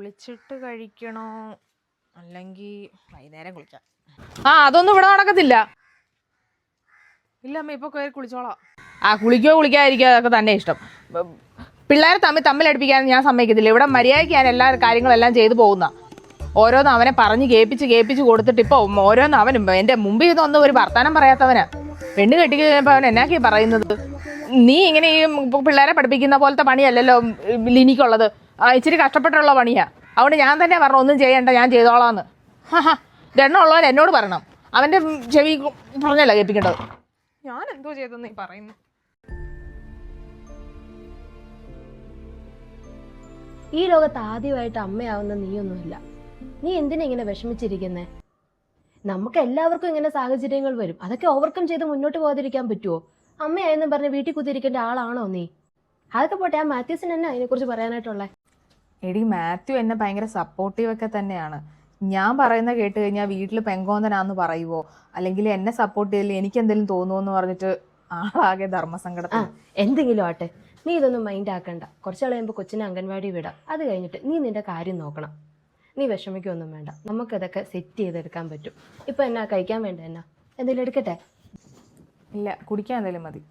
കുളിച്ചിട്ട് കഴിക്കണോ അല്ലെങ്കിൽ വൈകുന്നേരം കുളിക്കാം? അതൊന്നും ഇവിടെ നടക്കത്തില്ല. ഇല്ല അമ്മ, ഇപ്പൊ കയറി കുളിച്ചോളാം. കുളിക്കോ കുളിക്കാതിരിക്കോ അതൊക്കെ തന്നെ ഇഷ്ടം. പിള്ളേരെ തമ്മിലടുപ്പിക്കാൻ ഞാൻ സമ്മതിക്കത്തില്ല. ഇവിടെ മര്യാദയ്ക്ക് ഞാൻ എല്ലാ കാര്യങ്ങളെല്ലാം ചെയ്തു പോകുന്ന. ഓരോന്ന് അവനെ പറഞ്ഞ് കേൾപ്പിച്ച് കൊടുത്തിട്ട് ഇപ്പൊ ഓരോന്ന് അവനും എന്റെ മുമ്പിൽ നിന്നൊന്നും ഒരു വർത്താനം പറയാത്തവനാ. പെണ്ണ് കെട്ടി കഴിഞ്ഞപ്പോ അവൻ എന്നാക്കി പറയുന്നത്? നീ ഇങ്ങനെ ഈ പിള്ളേരെ പഠിപ്പിക്കുന്ന പോലത്തെ പണിയല്ലല്ലോ ലിനിക്കുള്ളത്. ഇച്ചിരി കഷ്ടപ്പെട്ടുള്ള പണിയാ. അതുകൊണ്ട് ഞാൻ തന്നെ പറഞ്ഞു ഒന്നും ചെയ്യണ്ട, ഞാൻ ചെയ്തോളാന്ന്. ദണ്ണമുള്ളവൻ എന്നോട് പറയണം. അവന്റെ ചെവി പറഞ്ഞല്ല കേൾപ്പിക്കേണ്ടത്. ഞാൻ എന്തോ ചെയ്തെന്ന് നീ പറയുന്നു? ഈ ലോകത്ത് ആദ്യമായിട്ട് അമ്മയാവുന്ന നീയൊന്നുമില്ല. നീ എന്തിനാ ഇങ്ങനെ വിഷമിച്ചിരിക്കുന്നേ? നമുക്ക് എല്ലാവർക്കും ഇങ്ങനെ സാഹചര്യങ്ങൾ വരും. അതൊക്കെ ഓവർകം ചെയ്ത് മുന്നോട്ട് പോകാതിരിക്കാൻ പറ്റുമോ? അമ്മയായെന്നും പറഞ്ഞ് വീട്ടിൽ കുത്തിയിരിക്കേണ്ട ആളാണോ നീ? അതൊക്കെ പോട്ടെ, ആ മാത്യൂസിന് തന്നെ അതിനെക്കുറിച്ച് പറയാനായിട്ടുള്ളേ? എടി, മാത്യു എന്നെ ഭയങ്കര സപ്പോർട്ടീവ് ഒക്കെ തന്നെയാണ്. ഞാൻ പറയുന്ന കേട്ട് കഴിഞ്ഞാൽ വീട്ടിൽ പെങ്കോന്തനാന്ന് പറയുവോ, അല്ലെങ്കിൽ എന്നെ സപ്പോർട്ട് ചെയ്തില്ല എനിക്ക് എന്തെങ്കിലും തോന്നുമോ എന്ന് പറഞ്ഞിട്ട് ആളാകെ ധർമ്മസങ്കടത്തിൽ. എന്തെങ്കിലും ആട്ടെ, നീ ഇതൊന്നും മൈൻഡ് ആക്കണ്ട. കുറച്ച് കഴിയുമ്പോൾ കൊച്ചിനെ അംഗൻവാടി വിടാം. അത് കഴിഞ്ഞിട്ട് നീ നിന്റെ കാര്യം നോക്കണം. നീ വിഷമിക്കൊന്നും വേണ്ട, നമുക്കതൊക്കെ സെറ്റ് ചെയ്തെടുക്കാൻ പറ്റും. ഇപ്പൊ എന്നാ കഴിക്കാൻ വേണ്ട? എന്തെങ്കിലും എടുക്കട്ടെ? ഇല്ല, കുടിക്കാൻ എന്തെങ്കിലും മതി.